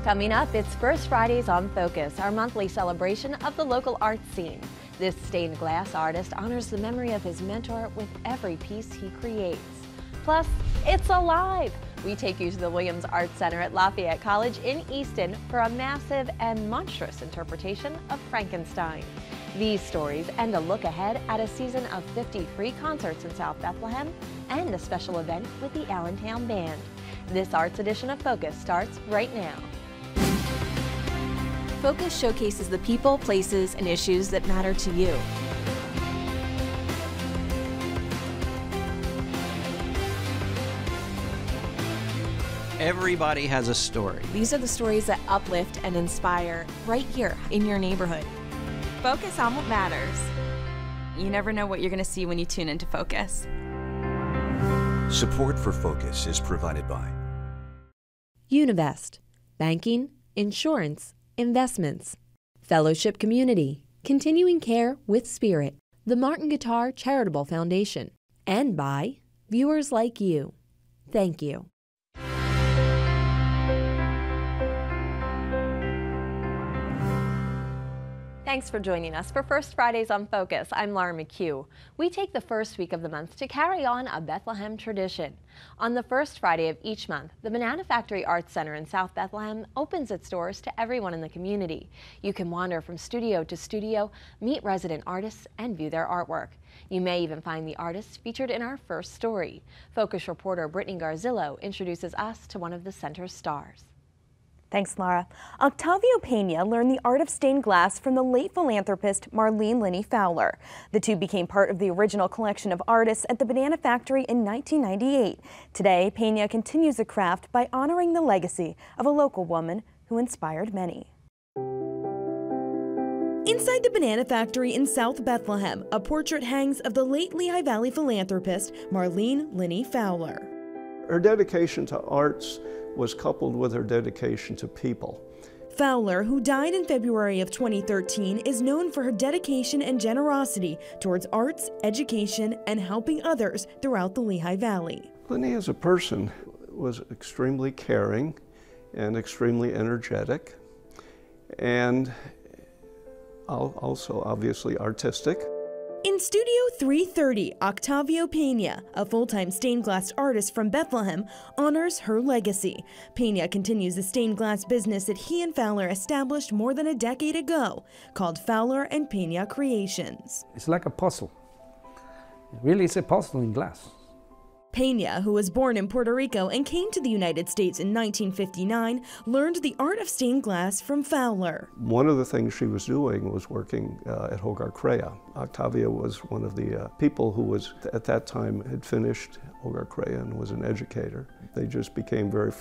Coming up, it's First Fridays on Focus, our monthly celebration of the local art scene. This stained glass artist honors the memory of his mentor with every piece he creates. Plus, it's alive! We take you to the Williams Art Center at Lafayette College in Easton for a massive and monstrous interpretation of Frankenstein. These stories and a look ahead at a season of 50 free concerts in South Bethlehem and a special event with the Allentown Band. This Arts edition of Focus starts right now. Focus showcases the people, places, and issues that matter to you. Everybody has a story. These are the stories that uplift and inspire right here in your neighborhood. Focus on what matters. You never know what you're going to see when you tune into Focus. Support for Focus is provided by Univest, banking, insurance, investments, fellowship community, continuing care with spirit, the Martin Guitar Charitable Foundation, and by viewers like you. Thank you. Thanks for joining us for First Fridays on Focus. I'm Laura McHugh. We take the first week of the month to carry on a Bethlehem tradition. On the first Friday of each month, the Banana Factory Arts Center in South Bethlehem opens its doors to everyone in the community. You can wander from studio to studio, meet resident artists, and view their artwork. You may even find the artists featured in our first story. Focus reporter Brittany Garzillo introduces us to one of the center's stars. Thanks, Laura. Octavio Pena learned the art of stained glass from the late philanthropist Marlene Linney Fowler. The two became part of the original collection of artists at the Banana Factory in 1998. Today, Pena continues the craft by honoring the legacy of a local woman who inspired many. Inside the Banana Factory in South Bethlehem, a portrait hangs of the late Lehigh Valley philanthropist Marlene Linney Fowler. Her dedication to arts was coupled with her dedication to people. Fowler, who died in February of 2013, is known for her dedication and generosity towards arts, education, and helping others throughout the Lehigh Valley. Linney as a person was extremely caring and extremely energetic, and also obviously artistic. In Studio 330, Octavio Pena, a full-time stained glass artist from Bethlehem, honors her legacy. Pena continues the stained glass business that he and Fowler established more than a decade ago, called Fowler and Pena Creations. It's like a puzzle. Really, it's a puzzle in glass. Pena, who was born in Puerto Rico and came to the United States in 1959, learned the art of stained glass from Fowler. One of the things she was doing was working at Hogar Crea. Octavia was one of the people who was, at that time, had finished Hogar Crea and was an educator. They just became very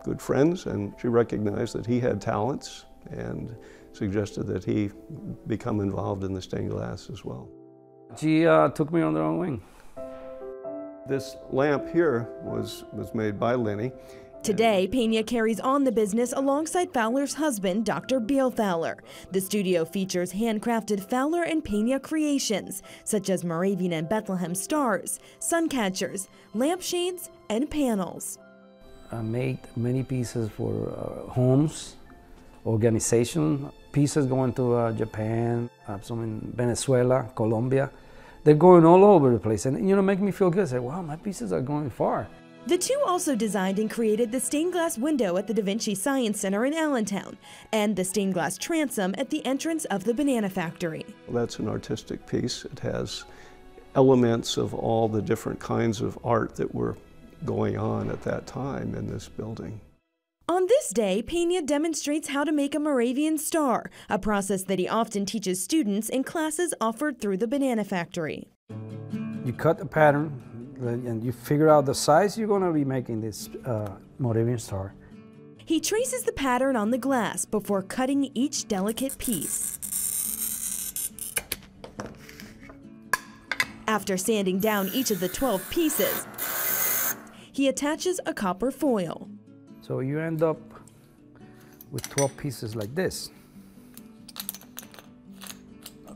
good friends, and she recognized that he had talents and suggested that he become involved in the stained glass as well. She took me under her wing. This lamp here was made by Linney. Today, Pena carries on the business alongside Fowler's husband, Dr. Bill Fowler. The studio features handcrafted Fowler and Pena creations, such as Moravian and Bethlehem stars, sun catchers, lampshades, and panels. I made many pieces for homes, organization, pieces going to Japan, some in Venezuela, Colombia. They're going all over the place, and make me feel good. I say, wow, my pieces are going far. The two also designed and created the stained glass window at the Da Vinci Science Center in Allentown and the stained glass transom at the entrance of the Banana Factory. That's an artistic piece. It has elements of all the different kinds of art that were going on at that time in this building. On this day, Pena demonstrates how to make a Moravian star, a process that he often teaches students in classes offered through the Banana Factory. You cut the pattern, and you figure out the size you're going to be making this Moravian star. He traces the pattern on the glass before cutting each delicate piece. After sanding down each of the 12 pieces, he attaches a copper foil. So you end up with 12 pieces like this.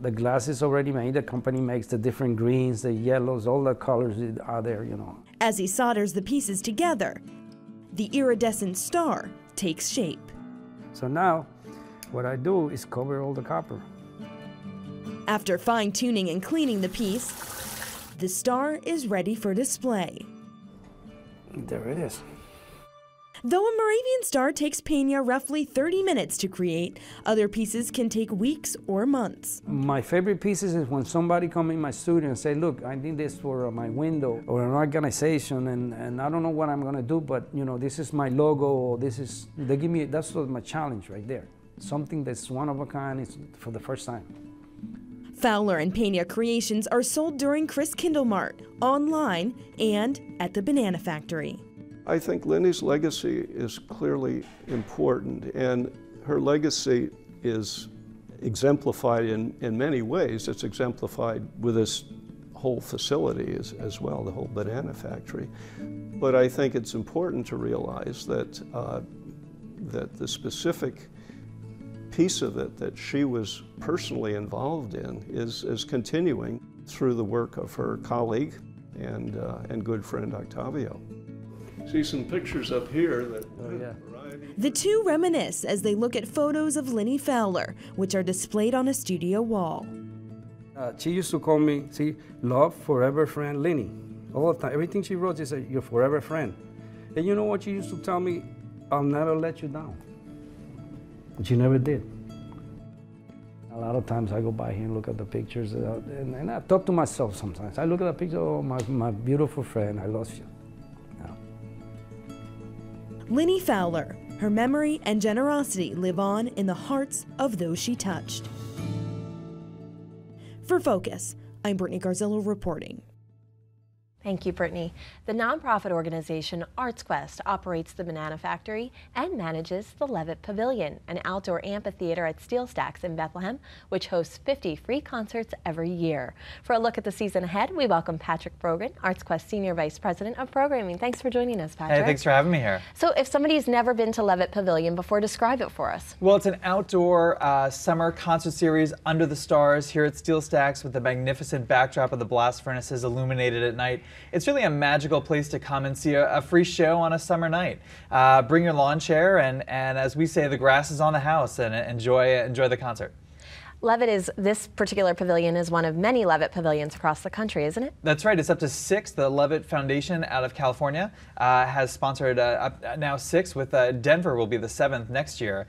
The glass is already made. The company makes the different greens, the yellows, all the colors are there, As he solders the pieces together, the iridescent star takes shape. So now, what I do is cover all the copper. After fine-tuning and cleaning the piece, the star is ready for display. There it is. Though a Moravian star takes Peña roughly 30 minutes to create, other pieces can take weeks or months. My favorite pieces is when somebody come in my studio and say, look, I need this for my window or an organization, and I don't know what I'm gonna do, but you know, this is my logo, or this is, they give me, that's sort of my challenge right there. Something that's one of a kind, it's for the first time. Fowler and Peña creations are sold during Christkindlmarkt, online, and at the Banana Factory. I think Lenny's legacy is clearly important, and her legacy is exemplified in many ways. It's exemplified with this whole facility as well, the whole Banana Factory. But I think it's important to realize that, that the specific piece of it that she was personally involved in is continuing through the work of her colleague and good friend Octavio. See some pictures up here that The two reminisce as they look at photos of Lenny Fowler, which are displayed on a studio wall. She used to call me, see, love, forever friend, Lenny. All the time, everything she wrote, she said, your forever friend. And you know what she used to tell me? I'll never let you down. But she never did. A lot of times I go by here and look at the pictures, and I talk to myself sometimes. I look at the picture, oh, my beautiful friend, I lost you. Lenny Fowler, her memory and generosity live on in the hearts of those she touched. For Focus, I'm Brittany Garzillo reporting. Thank you, Brittany. The nonprofit organization ArtsQuest operates the Banana Factory and manages the Levitt Pavilion, an outdoor amphitheater at Steel Stacks in Bethlehem, which hosts 50 free concerts every year. For a look at the season ahead, we welcome Patrick Brogan, ArtsQuest Senior Vice President of Programming. Thanks for joining us, Patrick. Hey, thanks for having me here. So if somebody's never been to Levitt Pavilion before, describe it for us. Well, it's an outdoor summer concert series under the stars here at Steel Stacks with the magnificent backdrop of the blast furnaces illuminated at night. It's really a magical place to come and see a free show on a summer night. Bring your lawn chair and as we say, the grass is on the house, and enjoy the concert. Levitt this particular pavilion is one of many Levitt pavilions across the country, isn't it? That's right. It's up to 6. The Levitt Foundation out of California has sponsored now 6, with Denver will be the 7th next year,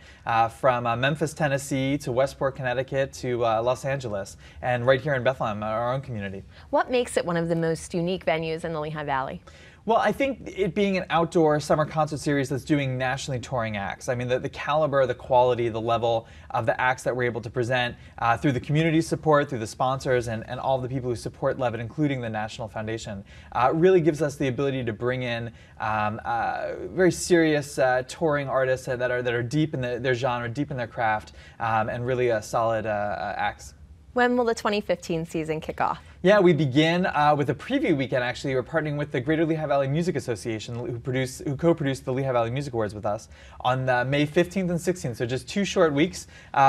from Memphis, Tennessee to Westport, Connecticut to Los Angeles, and right here in Bethlehem, our own community. What makes it one of the most unique venues in the Lehigh Valley? Well, I think it being an outdoor summer concert series that's doing nationally touring acts. I mean, the caliber, the quality, the level of the acts that we're able to present through the community support, through the sponsors, and all the people who support Levitt, including the National Foundation, really gives us the ability to bring in very serious touring artists that are deep in their genre, deep in their craft, and really solid acts. When will the 2015 season kick off? Yeah, we begin with a preview weekend. Actually, we're partnering with the Greater Lehigh Valley Music Association, who co-produced the Lehigh Valley Music Awards with us on May 15th and 16th. So just 2 short weeks.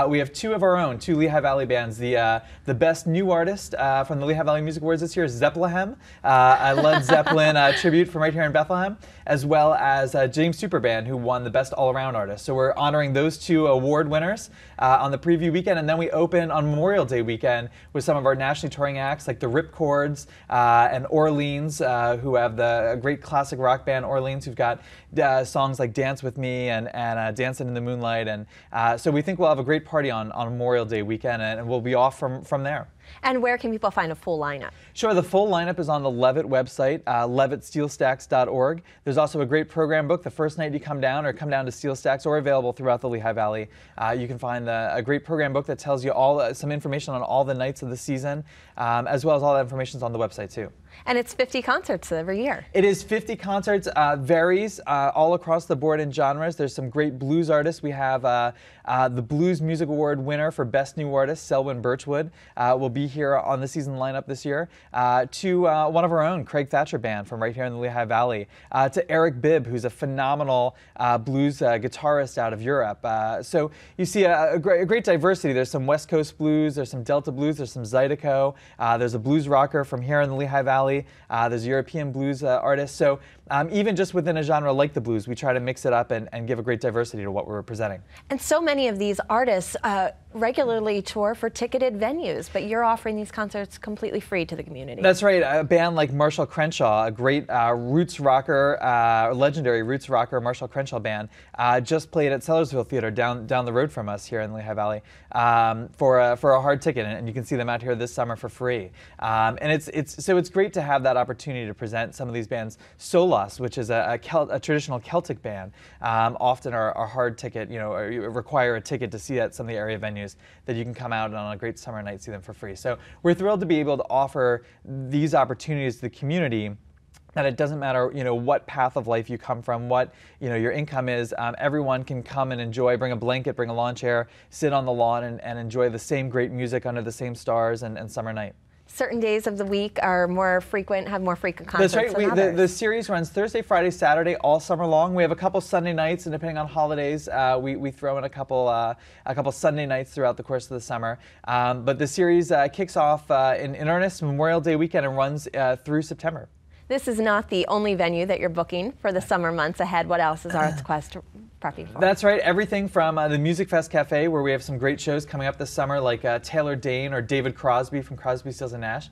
We have 2 of our own, 2 Lehigh Valley bands. The best new artist from the Lehigh Valley Music Awards this year is Zepplehem, a Led Zeppelin tribute from right here in Bethlehem, as well as James Superband, who won the best all-around artist. So we're honoring those 2 award winners on the preview weekend, and then we open on Memorial Day weekend with some of our nationally touring acts like the Ripcords and Orleans, who have the great classic rock band Orleans, who've got songs like Dance With Me and Dancing in the Moonlight. And so we think we'll have a great party on Memorial Day weekend, and we'll be off from there. And where can people find a full lineup? Sure, the full lineup is on the Levitt website, levittsteelstacks.org. There's also a great program book the first night you come down to Steel Stacks, or available throughout the Lehigh Valley. You can find a great program book that tells you some information on all the nights of the season, as well as all that information is on the website too. And it's 50 concerts every year. It is 50 concerts, varies all across the board in genres. There's some great blues artists. We have the Blues Music Award winner for Best New Artist, Selwyn Birchwood, will be be here on the season lineup this year, to one of our own, Craig Thatcher Band from right here in the Lehigh Valley, to Eric Bibb, who's a phenomenal blues guitarist out of Europe. So you see a great diversity. There's some West Coast blues, there's some Delta blues, there's some Zydeco, there's a blues rocker from here in the Lehigh Valley, there's a European blues artist. So even just within a genre like the blues, we try to mix it up and give a great diversity to what we're presenting. And so many of these artists regularly tour for ticketed venues, but you're offering these concerts completely free to the community. That's right. A band like Marshall Crenshaw, a great roots rocker, legendary roots rocker, Marshall Crenshaw Band, just played at Sellersville Theater down the road from us here in the Lehigh Valley for a hard ticket, and you can see them out here this summer for free. And it's great to have that opportunity to present some of these bands. Solas, which is a traditional Celtic band, often are hard ticket, require a ticket to see at some of the area venues, that you can come out and on a great summer night see them for free. So we're thrilled to be able to offer these opportunities to the community, that it doesn't matter, what path of life you come from, what, your income is. Everyone can come and enjoy, bring a blanket, bring a lawn chair, sit on the lawn and enjoy the same great music under the same stars and summer night. Certain days of the week are have more frequent concerts. That's right. Than others. The series runs Thursday, Friday, Saturday, all summer long. We have a couple Sunday nights, and depending on holidays, we throw in a couple Sunday nights throughout the course of the summer. But the series kicks off in earnest Memorial Day weekend and runs through September. This is not the only venue that you're booking for the summer months ahead. What else is Arts Quest prepping for? That's right. Everything from the Music Fest Cafe, where we have some great shows coming up this summer, like Taylor Dane or David Crosby from Crosby, Stills & Nash,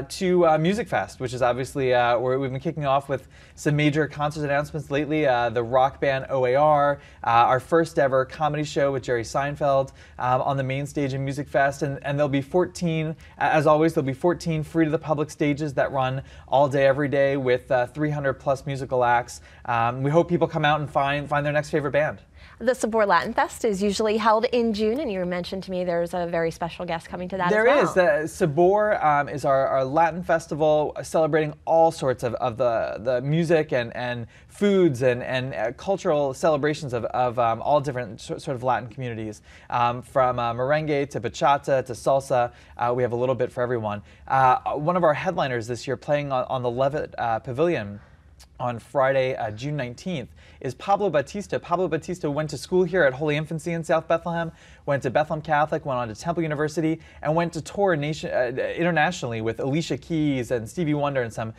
to Music Fest, which is obviously where we've been kicking off with some major concert announcements lately. The rock band OAR, our first ever comedy show with Jerry Seinfeld on the main stage in Music Fest, and there'll be 14, as always, there'll be 14 free to the public stages that run all day, every day, with 300 plus musical acts. We hope people come out and find their next favorite band. The Sabor Latin Fest is usually held in June, and you mentioned to me there's a very special guest coming to that There as well. is. The Sabor is our Latin festival celebrating all sorts of the music and foods and cultural celebrations of all different sort of Latin communities. From merengue to bachata to salsa, we have a little bit for everyone. One of our headliners this year playing on the Levitt Pavilion on Friday, June 19th, is Pablo Batista. Pablo Batista went to school here at Holy Infancy in South Bethlehem, went to Bethlehem Catholic, went on to Temple University, and went to tour internationally with Alicia Keys and Stevie Wonder and some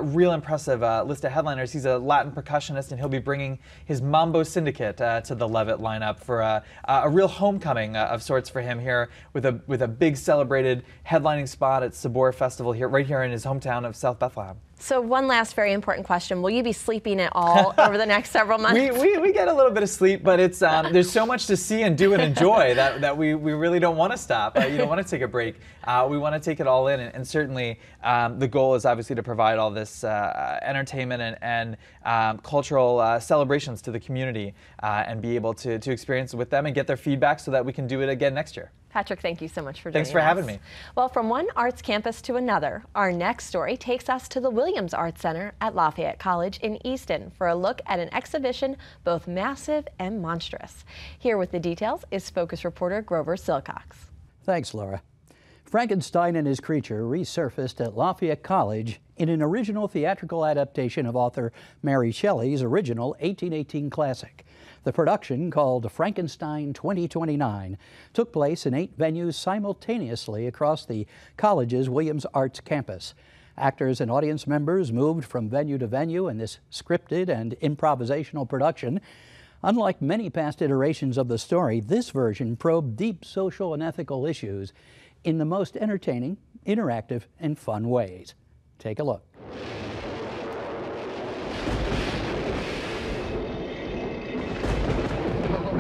real impressive list of headliners. He's a Latin percussionist, and he'll be bringing his Mambo Syndicate to the Levitt lineup for a real homecoming of sorts for him here, with a big celebrated headlining spot at Sabor Festival right here in his hometown of South Bethlehem. So one last very important question. Will you be sleeping at all over the next several months? We get a little bit of sleep, but it's there's so much to see and do and enjoy that we really don't want to stop. You don't want to take a break. We want to take it all in, and certainly the goal is obviously to provide all this entertainment and cultural celebrations to the community and be able to experience it with them and get their feedback so that we can do it again next year. Patrick, thank you so much for joining us. Thanks for having me. Well, from one arts campus to another, our next story takes us to the Williams Arts Center at Lafayette College in Easton for a look at an exhibition both massive and monstrous. Here with the details is Focus reporter Grover Silcox. Thanks, Laura. Frankenstein and his creature resurfaced at Lafayette College in an original theatrical adaptation of author Mary Shelley's original 1818 classic. The production, called Frankenstein 2029, took place in 8 venues simultaneously across the college's Williams Arts campus. Actors and audience members moved from venue to venue in this scripted and improvisational production. Unlike many past iterations of the story, this version probed deep social and ethical issues in the most entertaining, interactive, and fun ways. Take a look.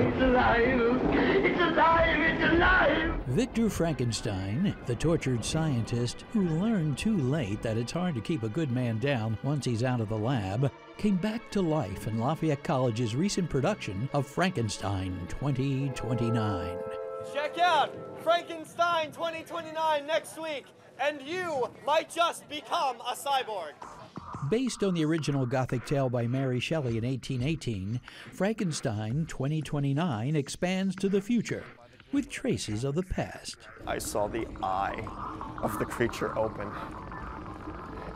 It's alive! It's alive! It's alive! Victor Frankenstein, the tortured scientist who learned too late that it's hard to keep a good man down once he's out of the lab, came back to life in Lafayette College's recent production of Frankenstein 2029. Check out Frankenstein 2029 next week, and you might just become a cyborg. Based on the original Gothic tale by Mary Shelley in 1818, Frankenstein 2029 expands to the future, with traces of the past. I saw the eye of the creature open.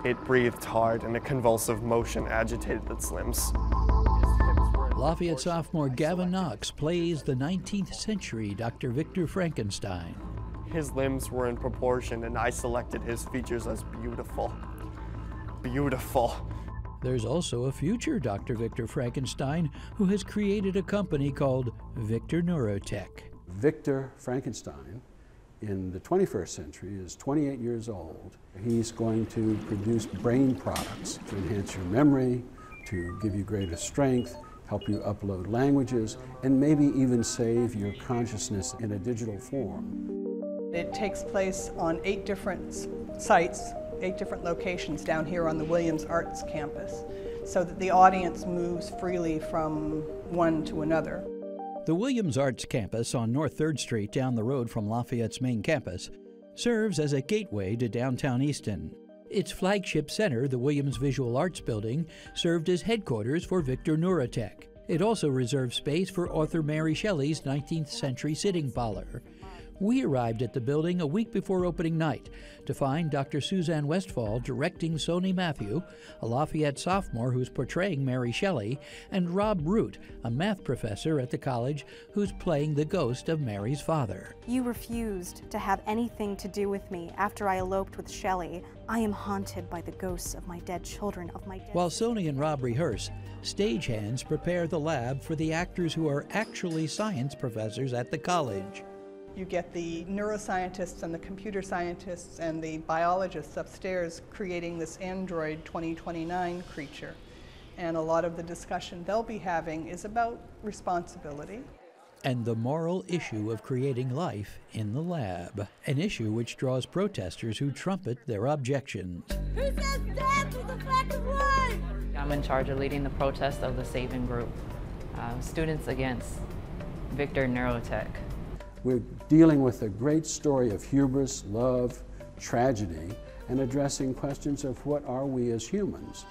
It breathed hard and a convulsive motion agitated its limbs. Lafayette sophomore Gavin Knox plays the 19th century Dr. Victor Frankenstein. His limbs were in proportion, and I selected his features as beautiful. Beautiful. There's also a future Dr. Victor Frankenstein who has created a company called Victor Neurotech. Victor Frankenstein in the 21st century is 28 years old. He's going to produce brain products to enhance your memory, to give you greater strength, help you upload languages, and maybe even save your consciousness in a digital form. It takes place on 8 different sites, 8 different locations down here on the Williams Arts campus, so that the audience moves freely from one to another. The Williams Arts campus on North 3rd Street down the road from Lafayette's main campus serves as a gateway to downtown Easton. Its flagship center, the Williams Visual Arts Building, served as headquarters for Victor Neurotech. It also reserved space for author Mary Shelley's 19th century sitting parlor. We arrived at the building a week before opening night to find Dr. Suzanne Westfall directing Sony Matthew, a Lafayette sophomore who's portraying Mary Shelley, and Rob Root, a math professor at the college who's playing the ghost of Mary's father. You refused to have anything to do with me after I eloped with Shelley. I am haunted by the ghosts of my dead children, of my dead... While Sony and Rob rehearse, stagehands prepare the lab for the actors who are actually science professors at the college. You get the neuroscientists and the computer scientists and the biologists upstairs creating this Android 2029 creature. And a lot of the discussion they'll be having is about responsibility. And the moral issue of creating life in the lab, an issue which draws protesters who trumpet their objections. Who says death is a fact of life? I'm in charge of leading the protest of the Saving Group, Students Against Victor Neurotech. We're dealing with a great story of hubris, love, tragedy, and addressing questions of what are we as humans.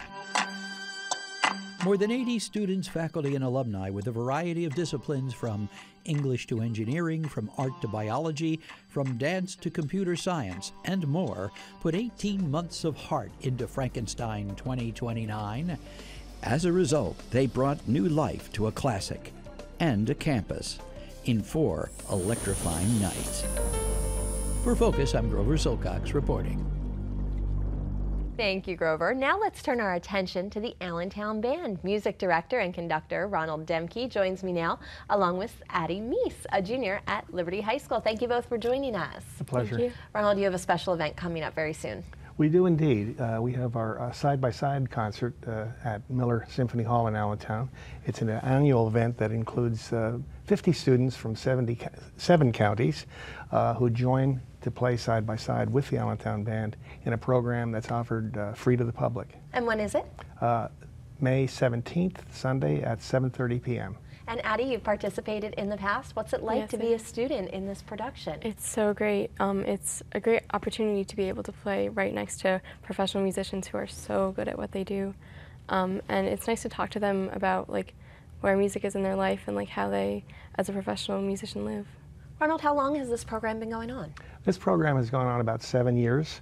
More than 80 students, faculty, and alumni with a variety of disciplines from English to engineering, from art to biology, from dance to computer science, and more put 18 months of heart into Frankenstein 2029. As a result, they brought new life to a classic and a campus in 4 electrifying nights. For Focus, I'm Grover Silcox reporting. Thank you, Grover. Now let's turn our attention to the Allentown Band. Music director and conductor Ronald Demke joins me now, along with Addie Meese, a junior at Liberty High School. Thank you both for joining us. A pleasure. Thank you. Ronald, you have a special event coming up very soon. We do indeed. We have our side-by-side concert at Miller Symphony Hall in Allentown. It's an annual event that includes 50 students from 7 counties who join to play side-by-side with the Allentown Band in a program that's offered free to the public. And when is it? May 17th, Sunday at 7:30 p.m. And Addie, you've participated in the past. What's it like to be a student in this production? It's so great. It's a great opportunity to be able to play right next to professional musicians who are so good at what they do. And it's nice to talk to them about like where music is in their life and like how they, as a professional musician, live. Ronald, how long has this program been going on? This program has gone on about 7 years.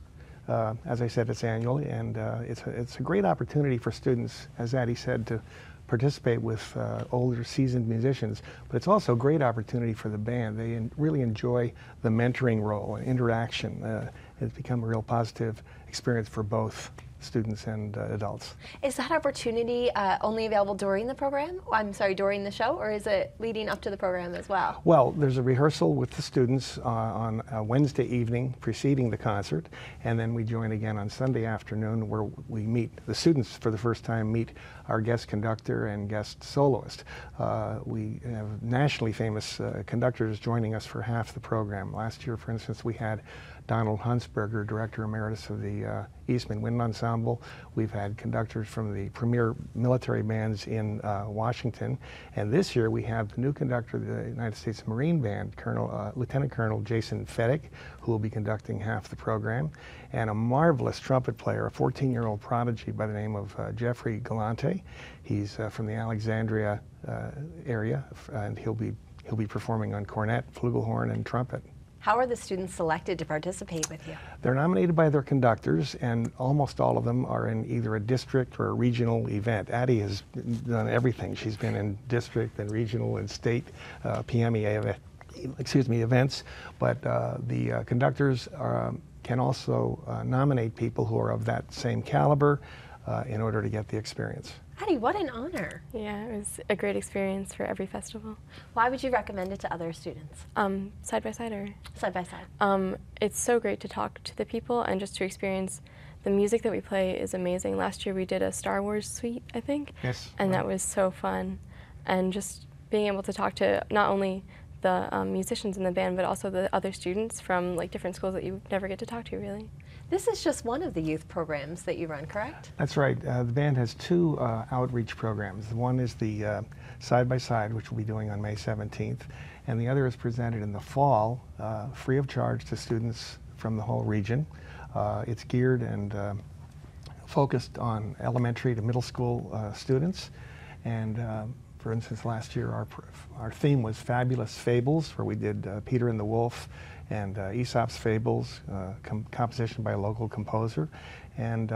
As I said, it's annual, and it's a great opportunity for students, as Addie said, to participate with older, seasoned musicians, but it's also a great opportunity for the band. They really enjoy the mentoring role and interaction. It's become a real positive experience for both students and adults. Is that opportunity only available during the program? I'm sorry, during the show, or is it leading up to the program as well? Well, there's a rehearsal with the students on a Wednesday evening preceding the concert, and then we join again on Sunday afternoon where we meet, the students for the first time meet our guest conductor and guest soloist. We have nationally famous conductors joining us for half the program. Last year, for instance, we had Donald Huntsberger, Director Emeritus of the Eastman Wind Ensemble. We've had conductors from the premier military bands in Washington. And this year we have the new conductor of the United States Marine Band, Lieutenant Colonel Jason Fedek, who will be conducting half the program, and a marvelous trumpet player, a 14-year-old prodigy by the name of Jeffrey Galante. He's from the Alexandria area, and he'll he'll be performing on cornet, flugelhorn, and trumpet. How are the students selected to participate with you? They're nominated by their conductors, and almost all of them are in either a district or a regional event. Addie has done everything. She's been in district and regional and state PMEA events, but the conductors can also nominate people who are of that same caliber in order to get the experience. Addie, what an honor. Yeah, it was a great experience for every festival. Why would you recommend it to other students? Side by side or? Side by side. It's so great to talk to the people and just to experience the music that we play is amazing. Last year we did a Star Wars suite, I think. Yes. And that was so fun. And just being able to talk to not only the musicians in the band, but also the other students from like different schools that you never get to talk to, really. This is just one of the youth programs that you run, correct? That's right. The band has two outreach programs. One is the Side by Side, which we'll be doing on May 17th, and the other is presented in the fall, free of charge to students from the whole region. It's geared and focused on elementary to middle school students, and for instance, last year our theme was Fabulous Fables, where we did Peter and the Wolf and Aesop's Fables, composition by a local composer. And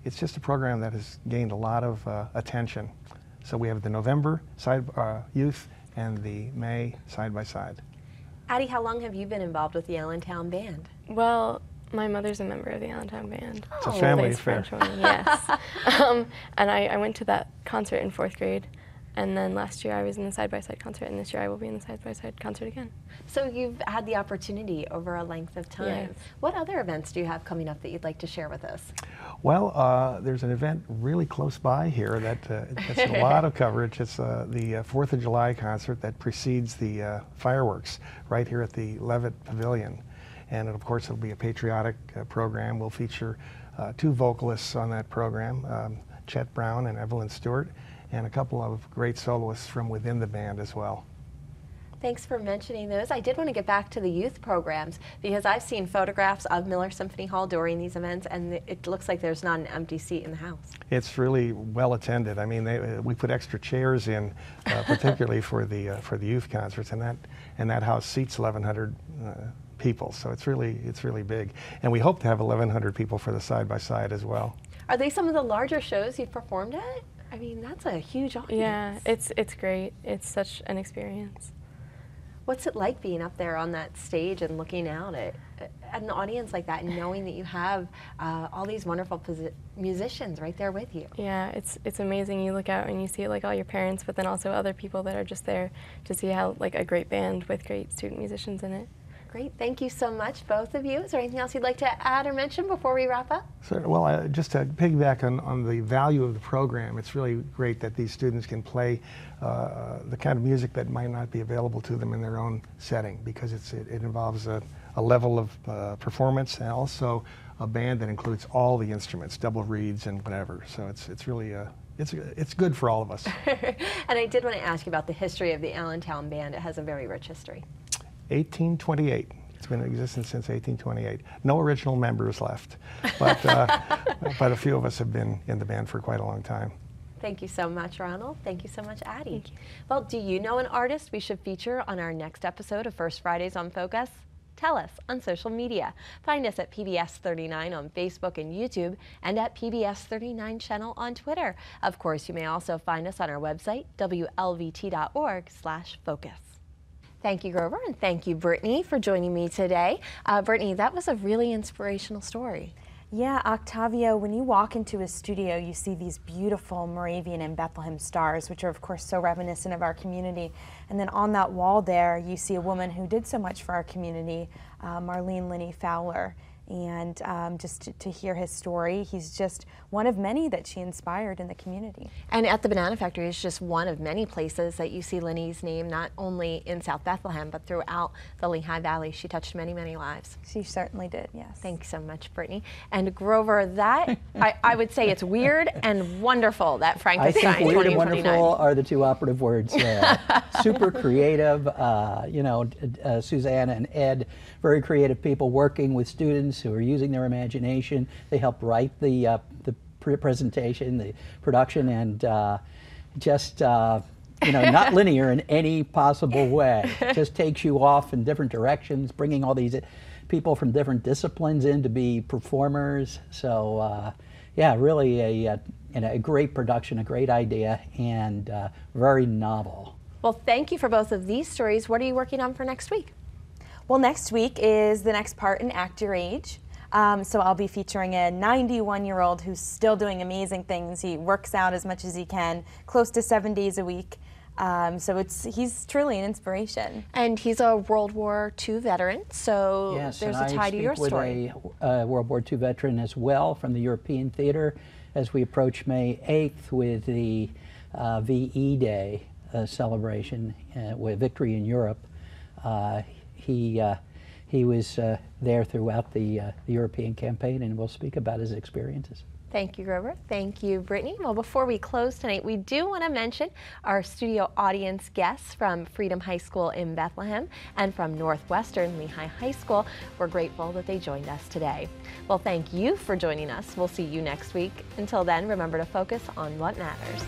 it's just a program that has gained a lot of attention. So we have the November youth and the May Side by Side. Addie, how long have you been involved with the Allentown Band? Well, my mother's a member of the Allentown Band. It's a family affair. Yes. And I went to that concert in 4th grade. And then last year I was in the Side by Side concert, and this year I will be in the Side by Side concert again. So you've had the opportunity over a length of time. Yes. What other events do you have coming up that you'd like to share with us? Well, there's an event really close by here that gets a lot of coverage. It's the 4th of July concert that precedes the fireworks right here at the Levitt Pavilion. And of course it'll be a patriotic program. We'll feature two vocalists on that program, Chet Brown and Evelyn Stewart, and a couple of great soloists from within the band as well. Thanks for mentioning those. I did want to get back to the youth programs because I've seen photographs of Miller Symphony Hall during these events, and it looks like there's not an empty seat in the house. It's really well attended. I mean, we put extra chairs in, particularly for the youth concerts, and that house seats 1,100 people. So it's really big, and we hope to have 1,100 people for the Side by Side as well. Are they some of the larger shows you've performed at? I mean, that's a huge audience. Yeah, it's great. It's such an experience. What's it like being up there on that stage and looking out at an audience like that and knowing that you have all these wonderful musicians right there with you? Yeah, it's amazing. You look out and you see like all your parents, but then also other people that are just there to see how like a great band with great student musicians in it. Great, thank you so much, both of you. Is there anything else you'd like to add or mention before we wrap up? Well, just to piggyback on the value of the program, it's really great that these students can play the kind of music that might not be available to them in their own setting, because it involves a level of performance and also a band that includes all the instruments, double reeds and whatever. So it's really it's good for all of us. And I did want to ask you about the history of the Allentown Band. It has a very rich history. 1828. It's been in existence since 1828. No original members left, but but a few of us have been in the band for quite a long time. Thank you so much, Ronald. Thank you so much, Addie. Well, do you know an artist we should feature on our next episode of First Fridays on Focus? Tell us on social media. Find us at PBS 39 on Facebook and YouTube, and at PBS 39 channel on Twitter. Of course, you may also find us on our website, WLVT.org/focus. Thank you, Grover, and thank you, Brittany, for joining me today. Brittany, that was a really inspirational story. Yeah, Octavio, when you walk into his studio, you see these beautiful Moravian and Bethlehem stars, which are, of course, so reminiscent of our community. And then on that wall there, you see a woman who did so much for our community, Marlene Linney Fowler. And just to hear his story, he's just one of many that she inspired in the community. And at the Banana Factory is just one of many places that you see Linney's name, not only in South Bethlehem, but throughout the Lehigh Valley. She touched many, many lives. She certainly did, yes. Thanks so much, Brittany. And Grover, that, I would say it's weird and wonderful, that Frankenstein I think weird and 2029. wonderful are the two operative words there. Super creative, you know, Susanna and Ed, very creative people working with students who are using their imagination. They helped write the presentation, the production, and just You know, not linear in any possible way. It just takes you off in different directions, bringing all these people from different disciplines in to be performers. So, yeah, really a great production, a great idea, and very novel. Well, thank you for both of these stories. What are you working on for next week? Well, next week is the next part in Act Your Age. So I'll be featuring a 91-year-old who's still doing amazing things. He works out as much as he can, close to 7 days a week. So he's truly an inspiration. And he's a World War II veteran, so yes, there's a tie to your story. With a World War II veteran as well from the European Theater as we approach May 8th with the VE Day celebration with Victory in Europe. He was there throughout the European campaign, and we'll speak about his experiences. Thank you, Grover. Thank you, Brittany. Well, before we close tonight, we do want to mention our studio audience guests from Freedom High School in Bethlehem and from Northwestern Lehigh High School. We're grateful that they joined us today. Well, thank you for joining us. We'll see you next week. Until then, remember to focus on what matters.